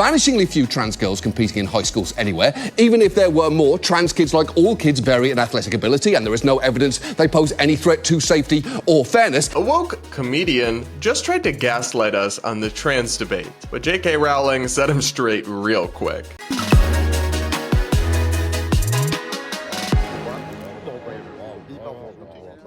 vanishingly few trans girls competing in high schools anywhere. Even if there were more, trans kids, like all kids, vary in athletic ability, and there is no evidence they pose any threat to safety or fairness. A woke comedian just tried to gaslight us on the trans debate, but JK Rowling set him straight real quick.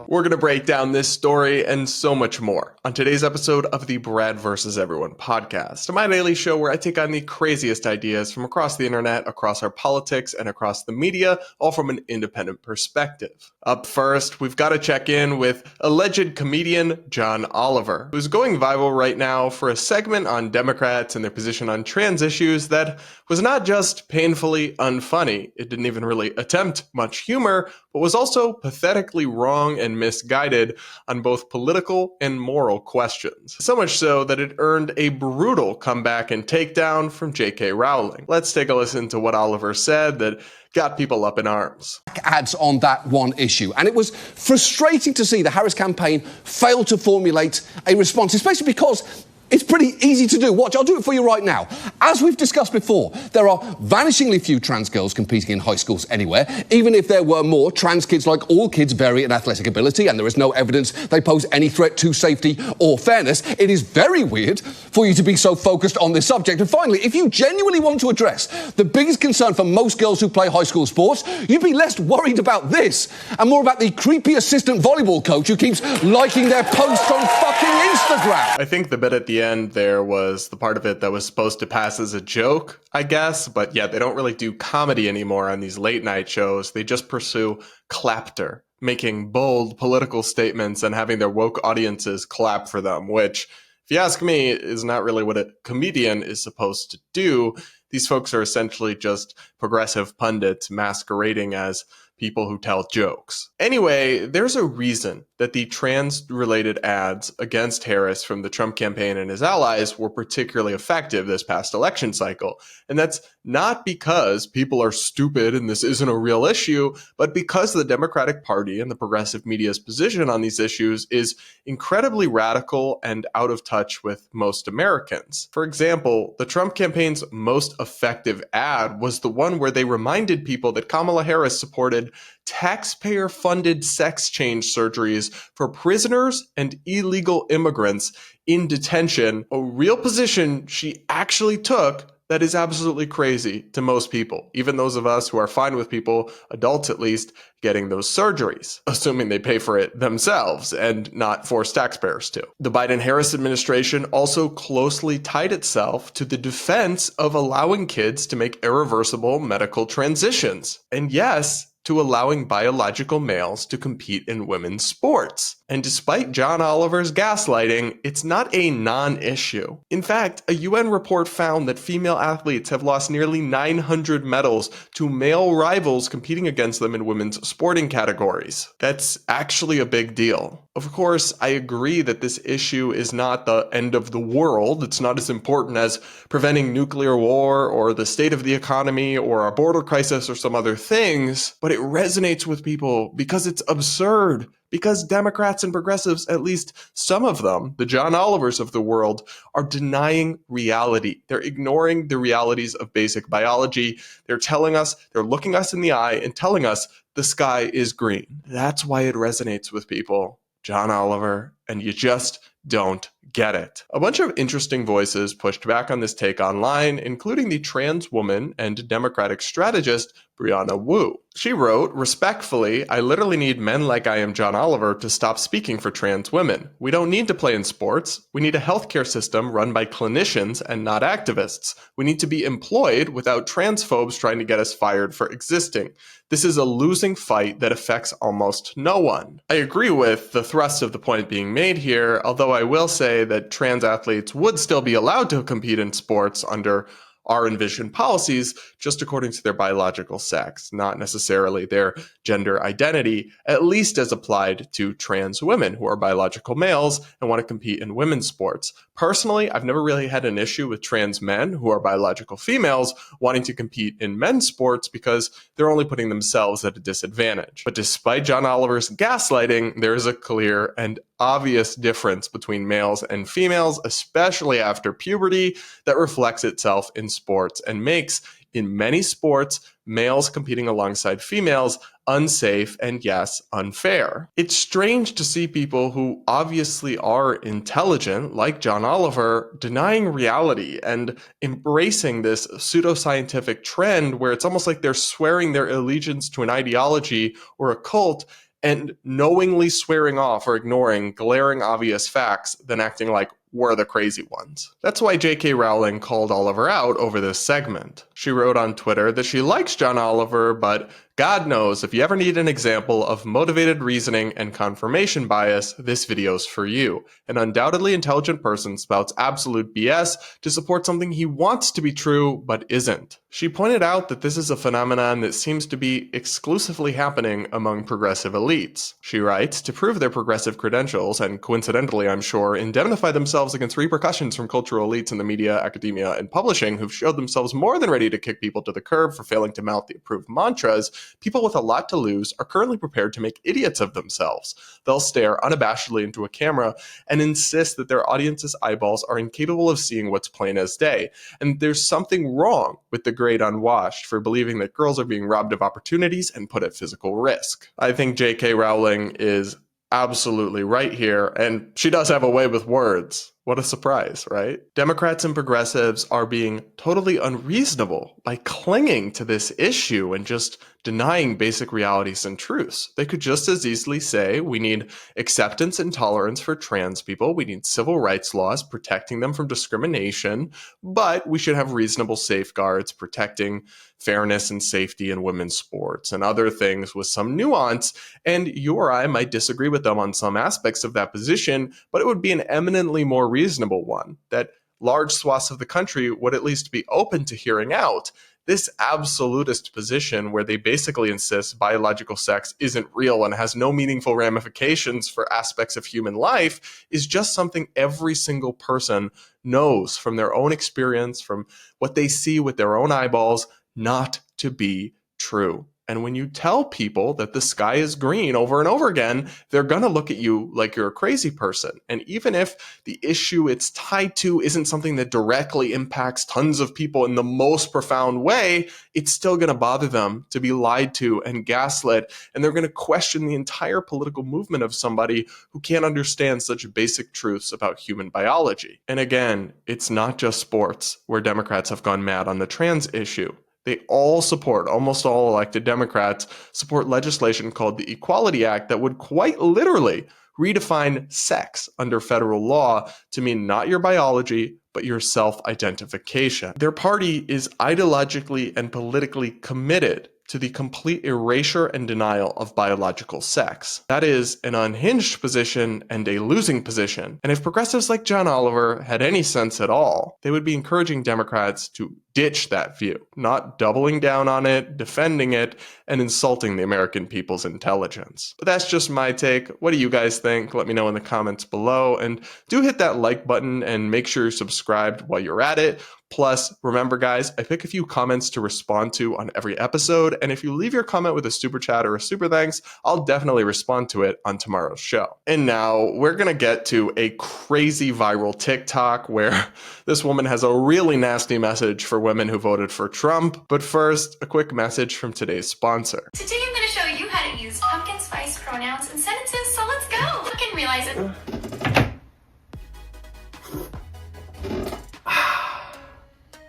We're going to break down this story and so much more on today's episode of the Brad vs. Everyone podcast, my daily show where I take on the craziest ideas from across the internet, across our politics, and across the media, all from an independent perspective. Up first, we've got to check in with alleged comedian John Oliver, who's going viral right now for a segment on Democrats and their position on trans issues that was not just painfully unfunny, it didn't even really attempt much humor, but was also pathetically wrong and misguided on both political and moral questions. So much so that it earned a brutal comeback and takedown from JK Rowling. Let's take a listen to what Oliver said that got people up in arms. Ads on that one issue. And it was frustrating to see the Harris campaign fail to formulate a response, especially because it's pretty easy to do. Watch, I'll do it for you right now. As we've discussed before, there are vanishingly few trans girls competing in high schools anywhere. Even if there were more, trans kids, like all kids, vary in athletic ability, and there is no evidence they pose any threat to safety or fairness. It is very weird for you to be so focused on this subject. And finally, if you genuinely want to address the biggest concern for most girls who play high school sports, you'd be less worried about this and more about the creepy assistant volleyball coach who keeps liking their posts on fucking Instagram. I think the bit at the end there was the part of it that was supposed to pass as a joke, I guess. But yeah, they don't really do comedy anymore on these late night shows. They just pursue clapter, making bold political statements and having their woke audiences clap for them, which, if you ask me, is not really what a comedian is supposed to do. These folks are essentially just progressive pundits masquerading as people who tell jokes. Anyway, there's a reason that the trans-related ads against Harris from the Trump campaign and his allies were particularly effective this past election cycle. And that's not because people are stupid and this isn't a real issue, but because the Democratic Party and the progressive media's position on these issues is incredibly radical and out of touch with most Americans. For example, the Trump campaign's most effective ad was the one where they reminded people that Kamala Harris supported taxpayer-funded sex change surgeries for prisoners and illegal immigrants in detention, a real position she actually took that is absolutely crazy to most people, even those of us who are fine with people, adults at least, getting those surgeries, assuming they pay for it themselves and not force taxpayers to. The Biden-Harris administration also closely tied itself to the defense of allowing kids to make irreversible medical transitions. And yes, to allowing biological males to compete in women's sports. And despite John Oliver's gaslighting, it's not a non-issue. In fact, a UN report found that female athletes have lost nearly 900 medals to male rivals competing against them in women's sporting categories. That's actually a big deal. Of course, I agree that this issue is not the end of the world. It's not as important as preventing nuclear war or the state of the economy or a border crisis or some other things, but it resonates with people because it's absurd. Because Democrats and progressives, at least some of them, the John Olivers of the world, are denying reality. They're ignoring the realities of basic biology. They're telling us, they're looking us in the eye and telling us the sky is green. That's why it resonates with people. John Oliver, and you just don't get it. A bunch of interesting voices pushed back on this take online, including the trans woman and Democratic strategist Brianna Wu. She wrote, "Respectfully, I literally need men like I am John Oliver to stop speaking for trans women. We don't need to play in sports. We need a healthcare system run by clinicians and not activists. We need to be employed without transphobes trying to get us fired for existing. This is a losing fight that affects almost no one." I agree with the thrust of the point being made here, although I will say that trans athletes would still be allowed to compete in sports under our envisioned policies just according to their biological sex, not necessarily their gender identity, at least as applied to trans women who are biological males and want to compete in women's sports. Personally, I've never really had an issue with trans men who are biological females wanting to compete in men's sports because they're only putting themselves at a disadvantage. But despite John Oliver's gaslighting, there is a clear and obvious difference between males and females, especially after puberty, that reflects itself in sports and makes, in many sports, males competing alongside females unsafe and, yes, unfair. It's strange to see people who obviously are intelligent, like John Oliver, denying reality and embracing this pseudoscientific trend where it's almost like they're swearing their allegiance to an ideology or a cult and knowingly swearing off or ignoring glaring obvious facts, then acting like we're the crazy ones. That's why JK Rowling called Oliver out over this segment. She wrote on Twitter that she likes John Oliver, but God knows if you ever need an example of motivated reasoning and confirmation bias, this video's for you. An undoubtedly intelligent person spouts absolute BS to support something he wants to be true but isn't. She pointed out that this is a phenomenon that seems to be exclusively happening among progressive elites. She writes, to prove their progressive credentials, and coincidentally I'm sure, indemnify themselves against repercussions from cultural elites in the media, academia, and publishing who've showed themselves more than ready to kick people to the curb for failing to mouth the approved mantras, people with a lot to lose are currently prepared to make idiots of themselves. They'll stare unabashedly into a camera and insist that their audience's eyeballs are incapable of seeing what's plain as day. And there's something wrong with the great unwashed for believing that girls are being robbed of opportunities and put at physical risk. I think JK Rowling is absolutely right here, and she does have a way with words. What a surprise, right? Democrats and progressives are being totally unreasonable by clinging to this issue and just denying basic realities and truths. They could just as easily say we need acceptance and tolerance for trans people, we need civil rights laws protecting them from discrimination, but we should have reasonable safeguards protecting fairness and safety in women's sports and other things with some nuance, and you or I might disagree with them on some aspects of that position, but it would be an eminently more reasonable one that large swaths of the country would at least be open to hearing out. This absolutist position where they basically insist biological sex isn't real and has no meaningful ramifications for aspects of human life is just something every single person knows from their own experience, from what they see with their own eyeballs, not to be true. And when you tell people that the sky is green over and over again, they're going to look at you like you're a crazy person. And even if the issue it's tied to isn't something that directly impacts tons of people in the most profound way, it's still going to bother them to be lied to and gaslit. And they're going to question the entire political movement of somebody who can't understand such basic truths about human biology. And again, it's not just sports where Democrats have gone mad on the trans issue. They all support, almost all elected Democrats, support legislation called the Equality Act that would quite literally redefine sex under federal law to mean not your biology, but your self-identification. Their party is ideologically and politically committed to the complete erasure and denial of biological sex. That is an unhinged position and a losing position. And if progressives like John Oliver had any sense at all, they would be encouraging Democrats to ditch that view, not doubling down on it, defending it, and insulting the American people's intelligence. But that's just my take. What do you guys think? Let me know in the comments below. And do hit that like button and make sure you're subscribed while you're at it. Plus, remember guys, I pick a few comments to respond to on every episode, and if you leave your comment with a super chat or a super thanks, I'll definitely respond to it on tomorrow's show. And now we're gonna get to a crazy viral TikTok where this woman has a really nasty message for women who voted for Trump. But first, a quick message from today's sponsor. Today I'm gonna show you how to use pumpkin spice pronouns in sentences, so let's go! I can realize it.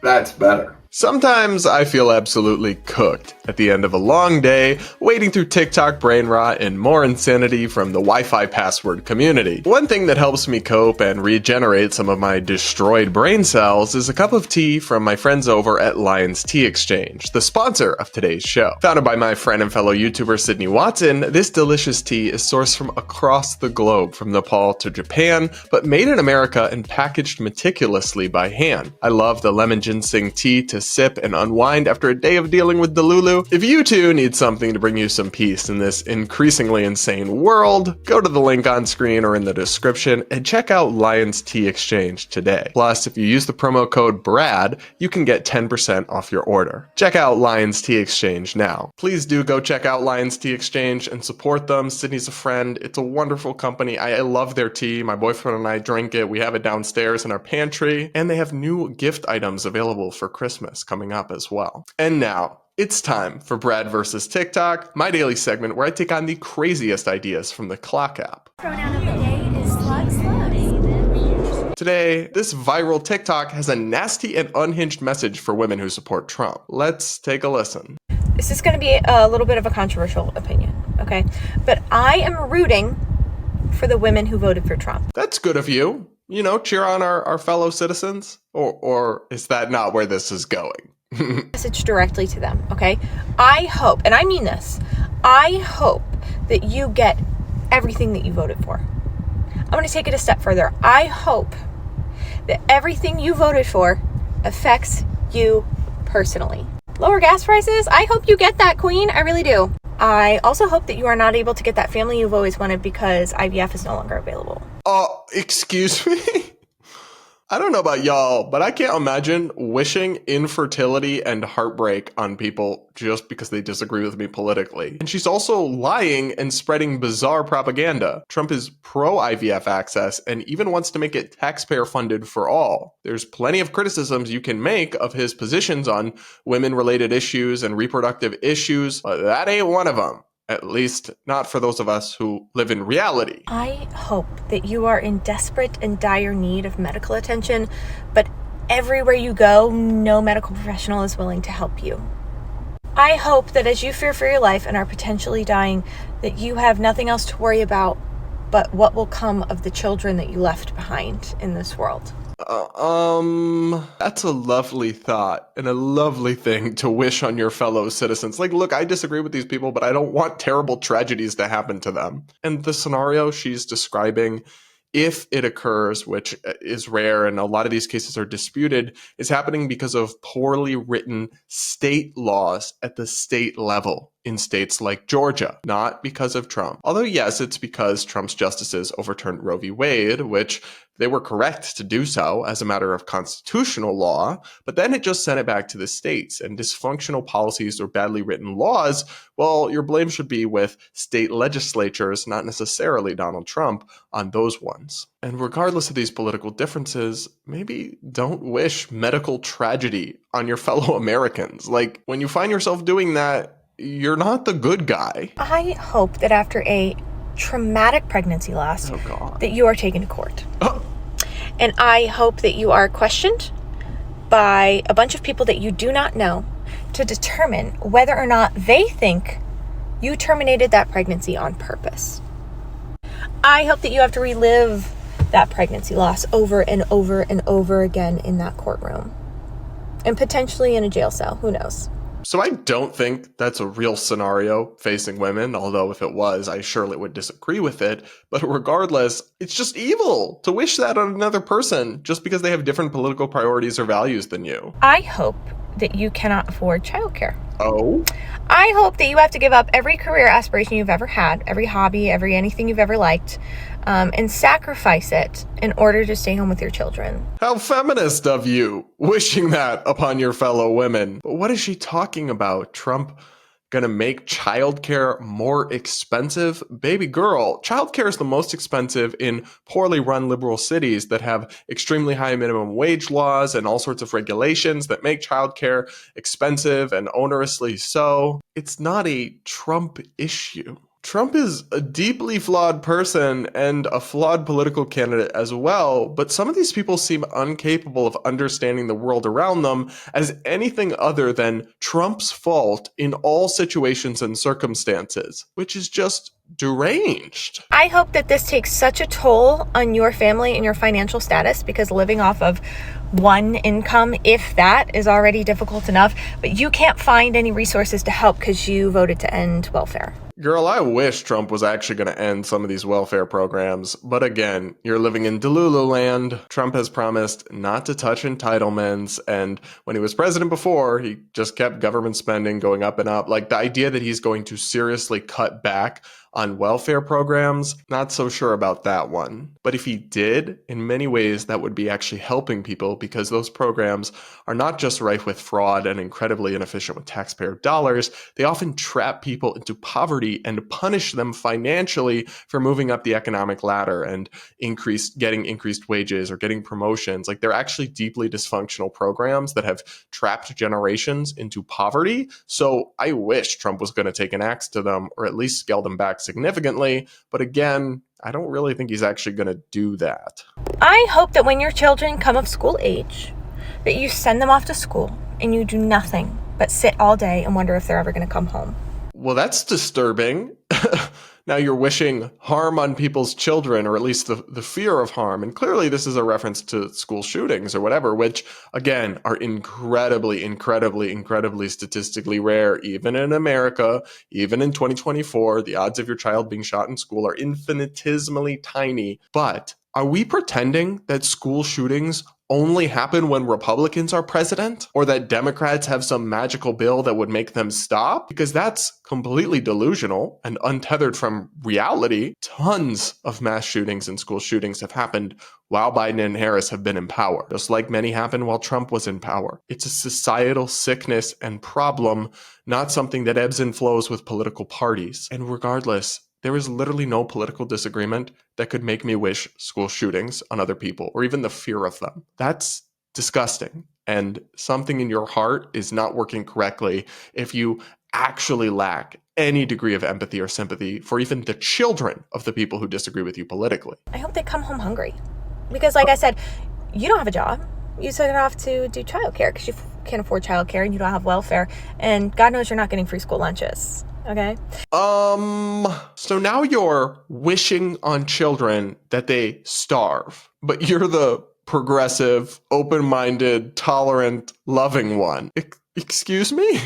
That's better. Sometimes I feel absolutely cooked at the end of a long day, wading through TikTok brain rot and more insanity from the Wi-Fi password community. One thing that helps me cope and regenerate some of my destroyed brain cells is a cup of tea from my friends over at Lion's Tea Exchange, the sponsor of today's show. Founded by my friend and fellow YouTuber Sydney Watson, this delicious tea is sourced from across the globe, from Nepal to Japan, but made in America and packaged meticulously by hand. I love the lemon ginseng tea to sip and unwind after a day of dealing with Delulu? If you too need something to bring you some peace in this increasingly insane world, go to the link on screen or in the description and check out Lions Tea Exchange today. Plus, if you use the promo code BRAD, you can get 10% off your order. Check out Lions Tea Exchange now. Please do go check out Lions Tea Exchange and support them. Sydney's a friend. It's a wonderful company. I love their tea. My boyfriend and I drink it. We have it downstairs in our pantry, and they have new gift items available for Christmas coming up as well. And now, it's time for Brad versus TikTok, my daily segment where I take on the craziest ideas from the Clock app. Pronoun of the day is slugs. Today, this viral TikTok has a nasty and unhinged message for women who support Trump. Let's take a listen. This is going to be a little bit of a controversial opinion, okay? But I am rooting for the women who voted for Trump. That's good of you. You know, cheer on our fellow citizens? Or is that not where this is going? Message directly to them, okay? I hope, and I mean this, I hope that you get everything that you voted for. I'm going to take it a step further. I hope that everything you voted for affects you personally. Lower gas prices? I hope you get that, Queen. I really do. I also hope that you are not able to get that family you've always wanted because IVF is no longer available. Excuse me? I don't know about y'all, but I can't imagine wishing infertility and heartbreak on people just because they disagree with me politically. And she's also lying and spreading bizarre propaganda. Trump is pro-IVF access and even wants to make it taxpayer funded for all. There's plenty of criticisms you can make of his positions on women-related issues and reproductive issues, but that ain't one of them. At least, not for those of us who live in reality. I hope that you are in desperate and dire need of medical attention, but everywhere you go, no medical professional is willing to help you. I hope that as you fear for your life and are potentially dying, that you have nothing else to worry about but what will come of the children that you left behind in this world. That's a lovely thought and a lovely thing to wish on your fellow citizens. Like, look, I disagree with these people, but I don't want terrible tragedies to happen to them. And the scenario she's describing, if it occurs, which is rare and a lot of these cases are disputed, is happening because of poorly written state laws at the state level in states like Georgia, not because of Trump. Although, yes, it's because Trump's justices overturned Roe v. Wade, which they were correct to do so as a matter of constitutional law, but then it just sent it back to the states. And dysfunctional policies or badly written laws, well, your blame should be with state legislatures, not necessarily Donald Trump, on those ones. And regardless of these political differences, maybe don't wish medical tragedy on your fellow Americans. Like, when you find yourself doing that, you're not the good guy. I hope that after a traumatic pregnancy loss, that you are taken to court. And I hope that you are questioned by a bunch of people that you do not know to determine whether or not they think you terminated that pregnancy on purpose. I hope that you have to relive that pregnancy loss over and over and over again in that courtroom. And potentially in a jail cell, who knows? So I don't think that's a real scenario facing women, although if it was, I surely would disagree with it. But regardless, it's just evil to wish that on another person just because they have different political priorities or values than you. I hope that you cannot afford childcare. Oh? I hope that you have to give up every career aspiration you've ever had, every hobby, anything you've ever liked, and sacrifice it in order to stay home with your children. How feminist of you, wishing that upon your fellow women. But what is she talking about? Trump gonna make childcare more expensive? Baby girl, childcare is the most expensive in poorly run liberal cities that have extremely high minimum wage laws and all sorts of regulations that make childcare expensive and onerously so. It's not a Trump issue. Trump is a deeply flawed person and a flawed political candidate as well, but some of these people seem incapable of understanding the world around them as anything other than Trump's fault in all situations and circumstances, which is just deranged. I hope that this takes such a toll on your family and your financial status, because living off of one income, if that, is already difficult enough, but you can't find any resources to help because you voted to end welfare. Girl, I wish Trump was actually going to end some of these welfare programs. But again, you're living in Delulu land. Trump has promised not to touch entitlements. And when he was president before, he just kept government spending going up and up. Like the idea that he's going to seriously cut back on welfare programs, not so sure about that one. But if he did, in many ways, that would be actually helping people because those programs are not just rife with fraud and incredibly inefficient with taxpayer dollars. They often trap people into poverty and punish them financially for moving up the economic ladder and getting increased wages or getting promotions. Like they're actually deeply dysfunctional programs that have trapped generations into poverty. So I wish Trump was going to take an axe to them or at least scale them back significantly. But again, I don't really think he's actually going to do that. I hope that when your children come of school age, that you send them off to school and you do nothing but sit all day and wonder if they're ever going to come home. Well, that's disturbing. Now you're wishing harm on people's children, or at least the fear of harm. And clearly this is a reference to school shootings or whatever, which, again, are incredibly statistically rare. Even in America, even in 2024, the odds of your child being shot in school are infinitesimally tiny. But are we pretending that school shootings only happen when Republicans are president, or that Democrats have some magical bill that would make them stop? Because that's completely delusional and untethered from reality. Tons of mass shootings and school shootings have happened while Biden and Harris have been in power, just like many happened while Trump was in power. It's a societal sickness and problem, not something that ebbs and flows with political parties. And regardless, there is literally no political disagreement that could make me wish school shootings on other people or even the fear of them. That's disgusting. And something in your heart is not working correctly if you actually lack any degree of empathy or sympathy for even the children of the people who disagree with you politically. I hope they come home hungry. Because like I said, you don't have a job. You still have to do childcare because you can't afford childcare and you don't have welfare. And God knows you're not getting free school lunches. Okay. So now you're wishing on children that they starve, but you're the progressive, open-minded, tolerant, loving one. Excuse me?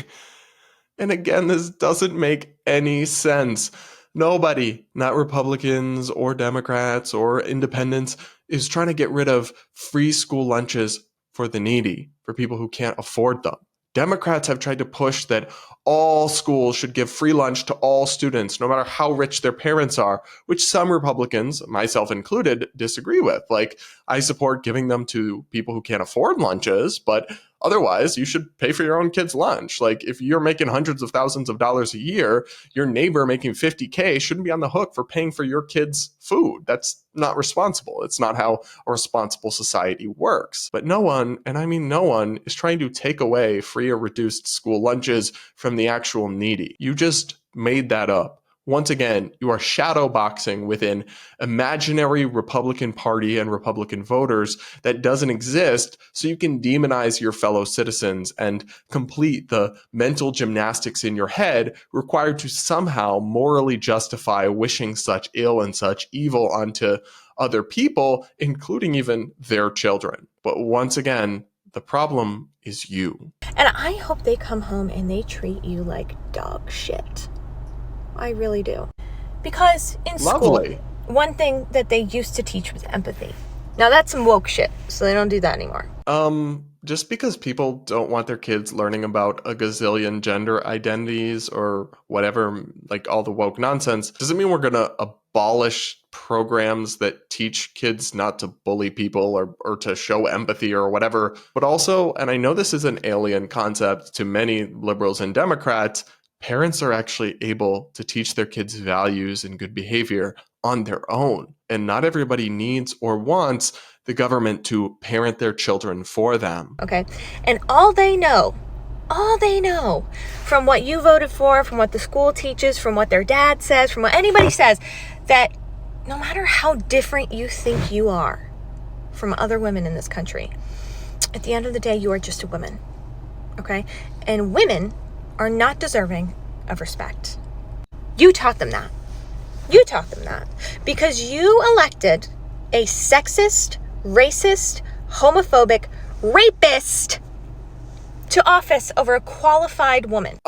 And again, this doesn't make any sense. Nobody, not Republicans or Democrats or independents, is trying to get rid of free school lunches for the needy, for people who can't afford them. Democrats have tried to push that all schools should give free lunch to all students, no matter how rich their parents are, which some Republicans, myself included, disagree with. Like, I support giving them to people who can't afford lunches, but otherwise, you should pay for your own kid's lunch. Like, if you're making hundreds of thousands of dollars a year, your neighbor making $50K shouldn't be on the hook for paying for your kid's food. That's not responsible. It's not how a responsible society works. But no one, and I mean no one, is trying to take away free or reduced school lunches from the actual needy. You just made that up. Once again, you are shadow boxing within imaginary Republican Party and Republican voters that doesn't exist, so you can demonize your fellow citizens and complete the mental gymnastics in your head required to somehow morally justify wishing such ill and such evil onto other people, including even their children. But once again, the problem is you. And I hope they come home and they treat you like dog shit. I really do. Because in school, one thing that they used to teach was empathy. Now that's some woke shit, so they don't do that anymore. Just because people don't want their kids learning about a gazillion gender identities or whatever, like all the woke nonsense, doesn't mean we're going to abolish programs that teach kids not to bully people or to show empathy or whatever. But also, and I know this is an alien concept to many liberals and Democrats, parents are actually able to teach their kids values and good behavior on their own. And not everybody needs or wants the government to parent their children for them. Okay. And all they know from what you voted for, from what the school teaches, from what their dad says, from what anybody says, that no matter how different you think you are from other women in this country, at the end of the day, you are just a woman. Okay? And women are not deserving of respect. You taught them that. You taught them that because you elected a sexist, racist, homophobic, rapist to office over a qualified woman.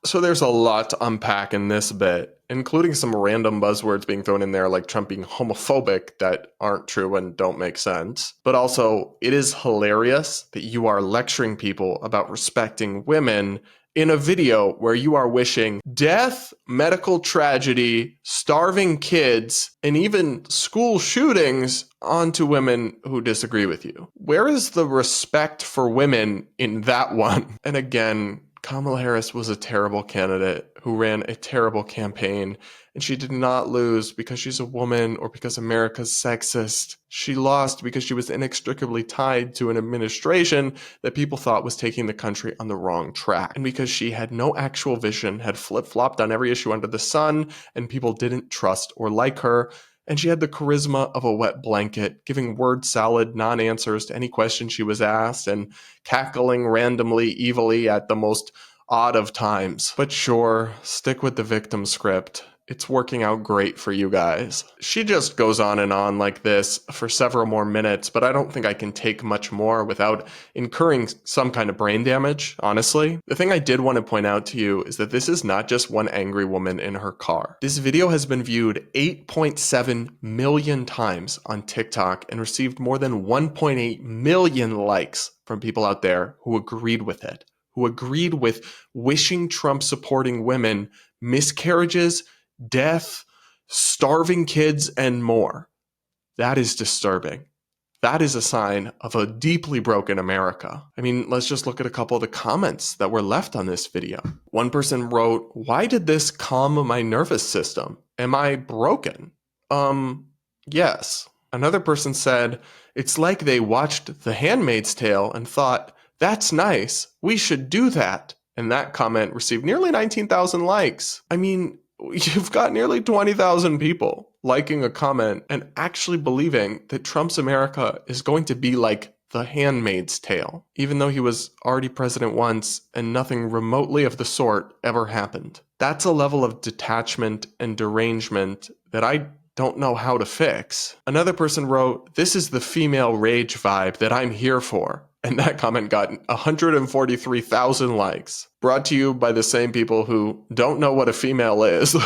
So there's a lot to unpack in this bit, including some random buzzwords being thrown in there like Trump being homophobic that aren't true and don't make sense. But also, it is hilarious that you are lecturing people about respecting women in a video where you are wishing death, medical tragedy, starving kids, and even school shootings onto women who disagree with you. Where is the respect for women in that one? And again, Kamala Harris was a terrible candidate who ran a terrible campaign, and she did not lose because she's a woman or because America's sexist. She lost because she was inextricably tied to an administration that people thought was taking the country on the wrong track, and because she had no actual vision, had flip-flopped on every issue under the sun, and people didn't trust or like her. And she had the charisma of a wet blanket, giving word salad non-answers to any question she was asked and cackling randomly, evilly at the most odd of times. But sure, stick with the victim script. It's working out great for you guys. She just goes on and on like this for several more minutes, but I don't think I can take much more without incurring some kind of brain damage, honestly. The thing I did want to point out to you is that this is not just one angry woman in her car. This video has been viewed 8.7 million times on TikTok and received more than 1.8 million likes from people out there who agreed with it, who agreed with wishing Trump supporting women, miscarriages, death, starving kids, and more. That is disturbing. That is a sign of a deeply broken America. I mean, let's just look at a couple of the comments that were left on this video. One person wrote, "Why did this calm my nervous system? Am I broken?" Yes. Another person said, "It's like they watched The Handmaid's Tale and thought, that's nice, we should do that." And that comment received nearly 19,000 likes. I mean, you've got nearly 20,000 people liking a comment and actually believing that Trump's America is going to be like The Handmaid's Tale, even though he was already president once and nothing remotely of the sort ever happened. That's a level of detachment and derangement that I don't know how to fix. Another person wrote, "This is the female rage vibe that I'm here for." And that comment got 143,000 likes. Brought to you by the same people who don't know what a female is.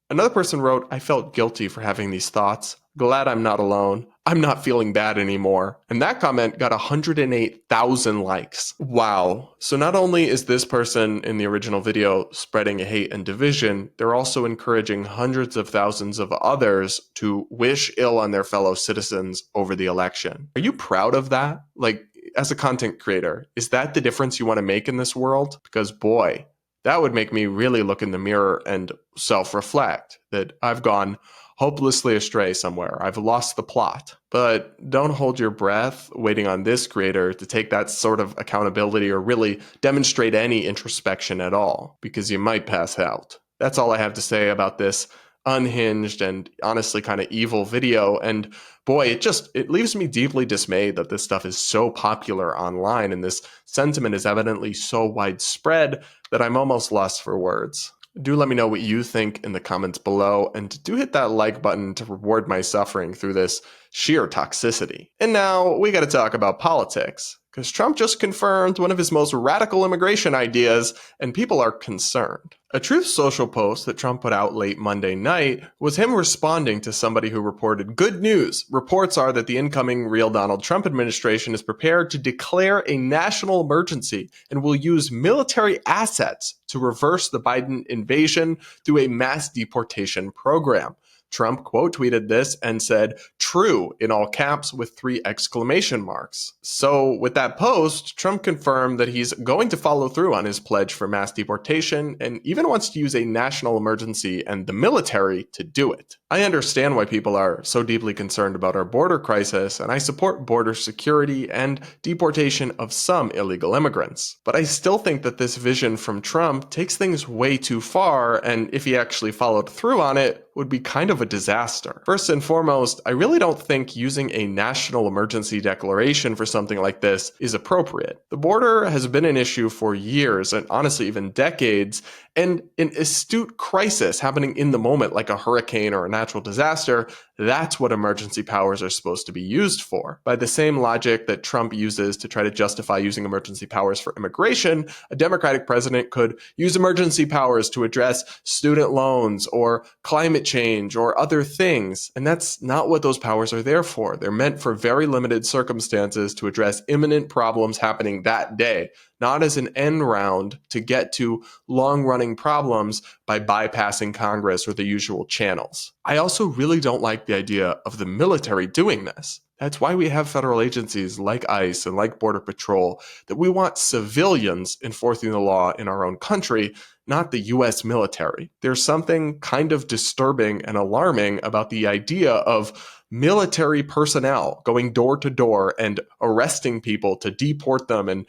Another person wrote, "I felt guilty for having these thoughts. Glad I'm not alone. I'm not feeling bad anymore." And that comment got 108,000 likes. Wow. So not only is this person in the original video spreading hate and division, they're also encouraging hundreds of thousands of others to wish ill on their fellow citizens over the election. Are you proud of that? Like, as a content creator, is that the difference you want to make in this world? Because boy, that would make me really look in the mirror and self-reflect that I've gone hopelessly astray somewhere. I've lost the plot. But don't hold your breath waiting on this creator to take that sort of accountability or really demonstrate any introspection at all, because you might pass out. That's all I have to say about this unhinged and honestly kind of evil video. And boy, it leaves me deeply dismayed that this stuff is so popular online and this sentiment is evidently so widespread that I'm almost lost for words. Do let me know what you think in the comments below, and do hit that like button to reward my suffering through this sheer toxicity. And now we got to talk about politics, because Trump just confirmed one of his most radical immigration ideas, and people are concerned. A Truth Social post that Trump put out late Monday night was him responding to somebody who reported, "Good news. Reports are that the incoming real Donald Trump administration is prepared to declare a national emergency and will use military assets to reverse the Biden invasion through a mass deportation program." Trump quote tweeted this and said, "True," in all caps with 3 exclamation marks. So with that post, Trump confirmed that he's going to follow through on his pledge for mass deportation and even wants to use a national emergency and the military to do it. I understand why people are so deeply concerned about our border crisis, and I support border security and deportation of some illegal immigrants. But I still think that this vision from Trump takes things way too far, and if he actually followed through on it, would be kind of a disaster. First and foremost, I really don't think using a national emergency declaration for something like this is appropriate. The border has been an issue for years, and honestly even decades, and an astute crisis happening in the moment like a hurricane or a natural disaster That's what emergency powers are supposed to be used for. By the same logic that Trump uses to try to justify using emergency powers for immigration, a Democratic president could use emergency powers to address student loans or climate change or other things. And that's not what those powers are there for. They're meant for very limited circumstances to address imminent problems happening that day, not as an end round to get to long-running problems by bypassing Congress or the usual channels. I also really don't like the idea of the military doing this. That's why we have federal agencies like ICE and like Border Patrol, that we want civilians enforcing the law in our own country, not the US military. There's something kind of disturbing and alarming about the idea of military personnel going door to door and arresting people to deport them and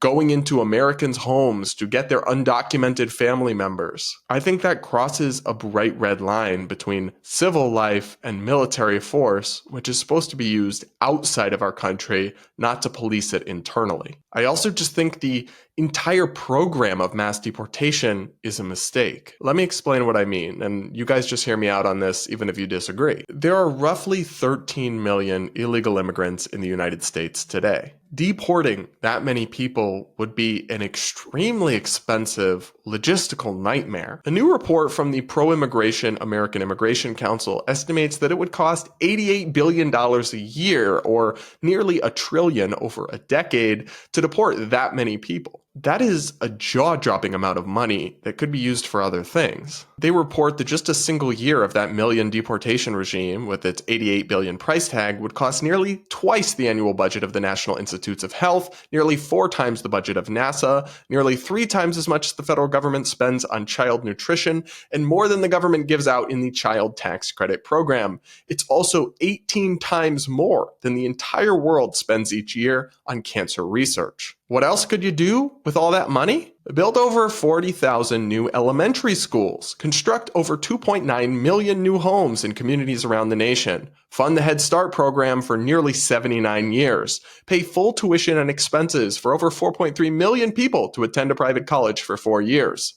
going into Americans' homes to get their undocumented family members. I think that crosses a bright red line between civil life and military force, which is supposed to be used outside of our country, not to police it internally. I also just think the entire program of mass deportation is a mistake. Let me explain what I mean, and you guys just hear me out on this even if you disagree. There are roughly 13 million illegal immigrants in the United States today. Deporting that many people would be an extremely expensive logistical nightmare. A new report from the Pro-Immigration American Immigration Council estimates that it would cost $88 billion a year, or nearly $1 trillion over a decade, to deport that many people. That is a jaw-dropping amount of money that could be used for other things. They report that just a single year of that million deportation regime, with its $88 billion price tag, would cost nearly twice the annual budget of the National Institutes of Health, nearly 4 times the budget of NASA, nearly 3 times as much as the federal government spends on child nutrition, and more than the government gives out in the Child Tax Credit program. It's also 18 times more than the entire world spends each year on cancer research. What else could you do with all that money? Build over 40,000 new elementary schools, construct over 2.9 million new homes in communities around the nation, fund the Head Start program for nearly 79 years, pay full tuition and expenses for over 4.3 million people to attend a private college for 4 years.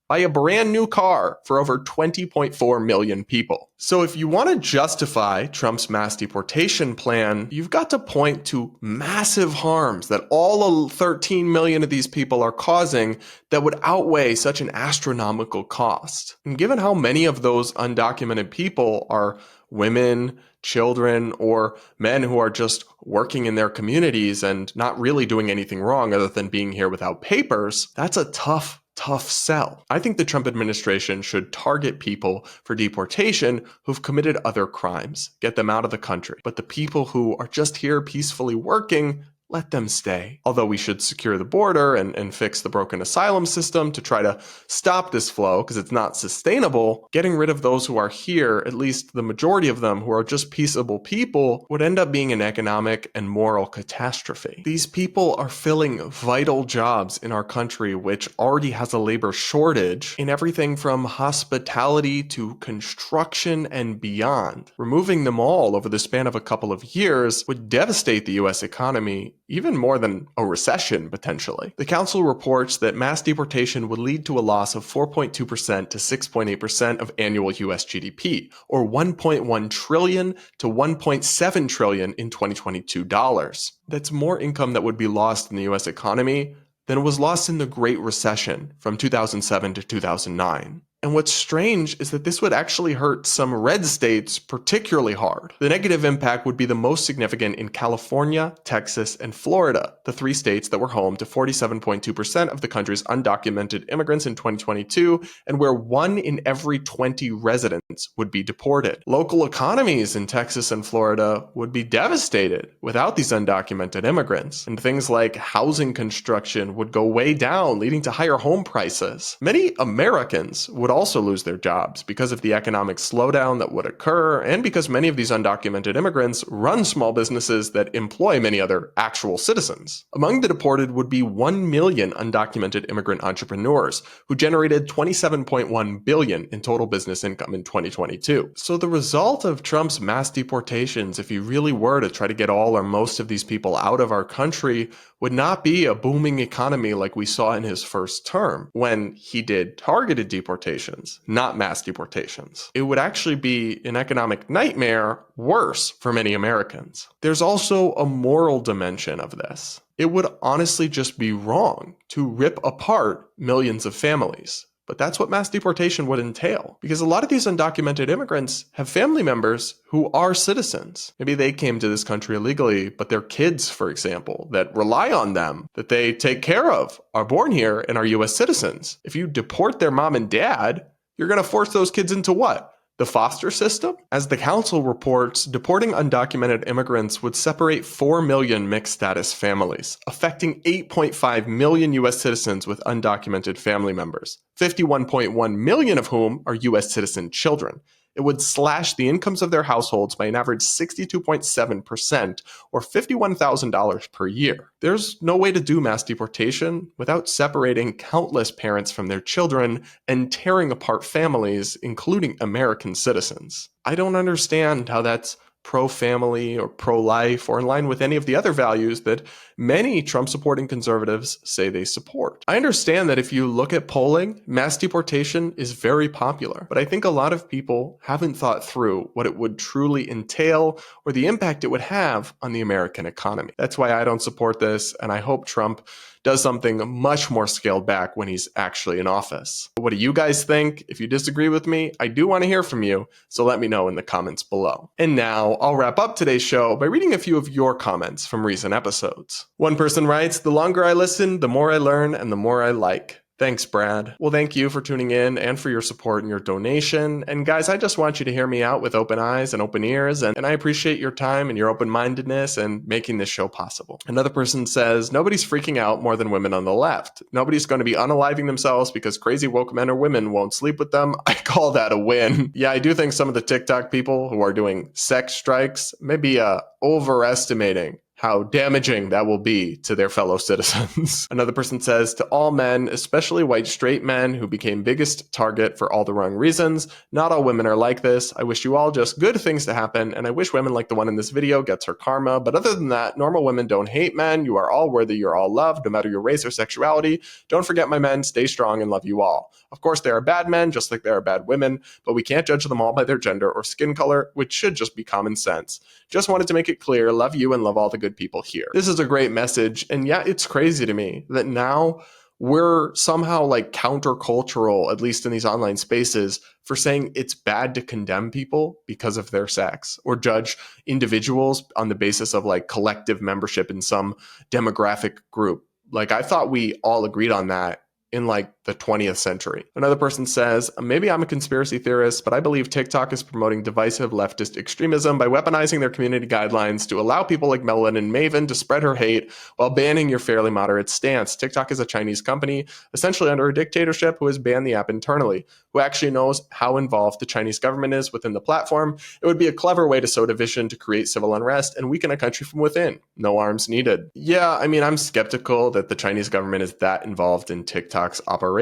Buy a brand new car for over 20.4 million people. So if you want to justify Trump's mass deportation plan, you've got to point to massive harms that all 13 million of these people are causing that would outweigh such an astronomical cost. And given how many of those undocumented people are women, children, or men who are just working in their communities and not really doing anything wrong other than being here without papers, that's a tough sell. I think the Trump administration should target people for deportation who've committed other crimes, get them out of the country. But the people who are just here peacefully working, let them stay. Although we should secure the border and fix the broken asylum system to try to stop this flow because it's not sustainable, getting rid of those who are here, at least the majority of them who are just peaceable people, would end up being an economic and moral catastrophe. These people are filling vital jobs in our country, which already has a labor shortage in everything from hospitality to construction and beyond. Removing them all over the span of a couple of years would devastate the US economy even more than a recession, potentially. The council reports that mass deportation would lead to a loss of 4.2% to 6.8% of annual US GDP, or $1.1 trillion to $1.7 trillion in 2022 dollars. That's more income that would be lost in the US economy than was lost in the Great Recession from 2007 to 2009. And what's strange is that this would actually hurt some red states particularly hard. The negative impact would be the most significant in California, Texas, and Florida, the 3 states that were home to 47.2% of the country's undocumented immigrants in 2022, and where 1 in every 20 residents would be deported. Local economies in Texas and Florida would be devastated without these undocumented immigrants, and things like housing construction would go way down, leading to higher home prices. Many Americans would also lose their jobs because of the economic slowdown that would occur, and because many of these undocumented immigrants run small businesses that employ many other actual citizens. Among the deported would be 1 million undocumented immigrant entrepreneurs who generated $27.1 billion in total business income in 2022. So the result of Trump's mass deportations, if he really were to try to get all or most of these people out of our country, would not be a booming economy like we saw in his first term, when he did targeted deportations deportations, not mass deportations. It would actually be an economic nightmare, worse for many Americans. There's also a moral dimension of this. It would honestly just be wrong to rip apart millions of families. But that's what mass deportation would entail, because a lot of these undocumented immigrants have family members who are citizens. Maybe they came to this country illegally, but their kids, for example, that rely on them, that they take care of, are born here and are US citizens. If you deport their mom and dad, you're going to force those kids into what? The foster system? As the council reports, deporting undocumented immigrants would separate 4 million mixed status families, affecting 8.5 million US citizens with undocumented family members, 51.1 million of whom are US citizen children. It would slash the incomes of their households by an average 62.7%, or $51,000 per year. There's no way to do mass deportation without separating countless parents from their children and tearing apart families, including American citizens. I don't understand how that's pro-family or pro-life or in line with any of the other values that many Trump-supporting conservatives say they support. I understand that if you look at polling, mass deportation is very popular, but I think a lot of people haven't thought through what it would truly entail or the impact it would have on the American economy. That's why I don't support this, and I hope Trump does something much more scaled back when he's actually in office. What do you guys think? If you disagree with me, I do want to hear from you, so let me know in the comments below. And now I'll wrap up today's show by reading a few of your comments from recent episodes. One person writes, "The longer I listen, the more I learn and the more I like. Thanks, Brad." Well, thank you for tuning in and for your support and your donation. And guys, I just want you to hear me out with open eyes and open ears. And I appreciate your time and your open-mindedness and making this show possible. Another person says, "Nobody's freaking out more than women on the left. Nobody's going to be unaliving themselves because crazy woke men or women won't sleep with them. I call that a win." Yeah, I do think some of the TikTok people who are doing sex strikes may be overestimating how damaging that will be to their fellow citizens. Another person says, "To all men, especially white straight men who became biggest target for all the wrong reasons, not all women are like this. I wish you all just good things to happen, and I wish women like the one in this video gets her karma. But other than that, normal women don't hate men. You are all worthy, you're all loved, no matter your race or sexuality. Don't forget, my men, stay strong and love you all. Of course, there are bad men, just like there are bad women, but we can't judge them all by their gender or skin color, which should just be common sense. Just wanted to make it clear, love you and love all the good people here." This is a great message, and yeah, it's crazy to me that now we're somehow like countercultural, at least in these online spaces, for saying it's bad to condemn people because of their sex or judge individuals on the basis of like collective membership in some demographic group. Like, I thought we all agreed on that in like the 20th century. Another person says, "Maybe I'm a conspiracy theorist, but I believe TikTok is promoting divisive leftist extremism by weaponizing their community guidelines to allow people like Melanin Maven to spread her hate while banning your fairly moderate stance. TikTok is a Chinese company, essentially under a dictatorship, who has banned the app internally. Who actually knows how involved the Chinese government is within the platform. It would be a clever way to sow division to create civil unrest and weaken a country from within. No arms needed." Yeah, I mean, I'm skeptical that the Chinese government is that involved in TikTok's operations,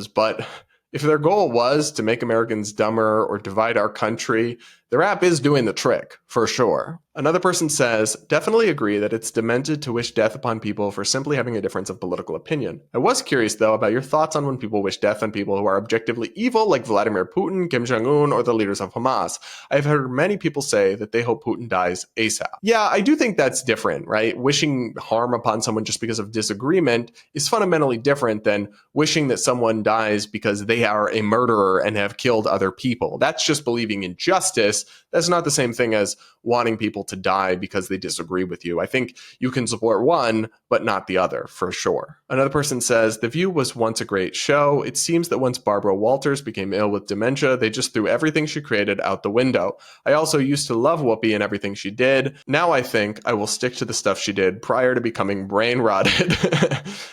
but if their goal was to make Americans dumber or divide our country, their app is doing the trick, for sure. Another person says, "Definitely agree that it's demented to wish death upon people for simply having a difference of political opinion. I was curious, though, about your thoughts on when people wish death on people who are objectively evil, like Vladimir Putin, Kim Jong-un, or the leaders of Hamas. I've heard many people say that they hope Putin dies ASAP." Yeah, I do think that's different, right? Wishing harm upon someone just because of disagreement is fundamentally different than wishing that someone dies because they are a murderer and have killed other people. That's just believing in justice. That's not the same thing as wanting people to die because they disagree with you. I think you can support one, but not the other, for sure. Another person says, "The View was once a great show. It seems that once Barbara Walters became ill with dementia, they just threw everything she created out the window. I also used to love Whoopi and everything she did. Now I think I will stick to the stuff she did prior to becoming brain rotted."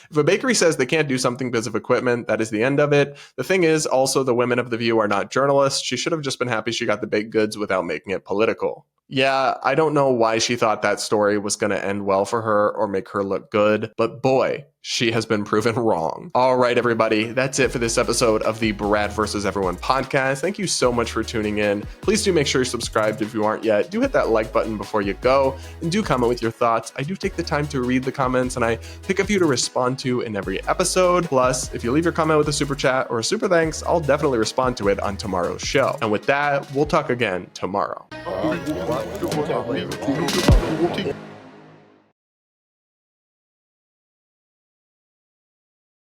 If a bakery says they can't do something because of equipment, that is the end of it. The thing is, also, the women of The View are not journalists. She should have just been happy she got the baked goods without making it political. Yeah, I don't know why she thought that story was going to end well for her or make her look good, but boy, she has been proven wrong. All right, everybody, that's it for this episode of the Brad vs. Everyone podcast. Thank you so much for tuning in. Please do make sure you're subscribed if you aren't yet. Do hit that like button before you go, and do comment with your thoughts. I do take the time to read the comments, and I pick a few to respond to in every episode. Plus, if you leave your comment with a super chat or a super thanks, I'll definitely respond to it on tomorrow's show. And with that, we'll talk again tomorrow.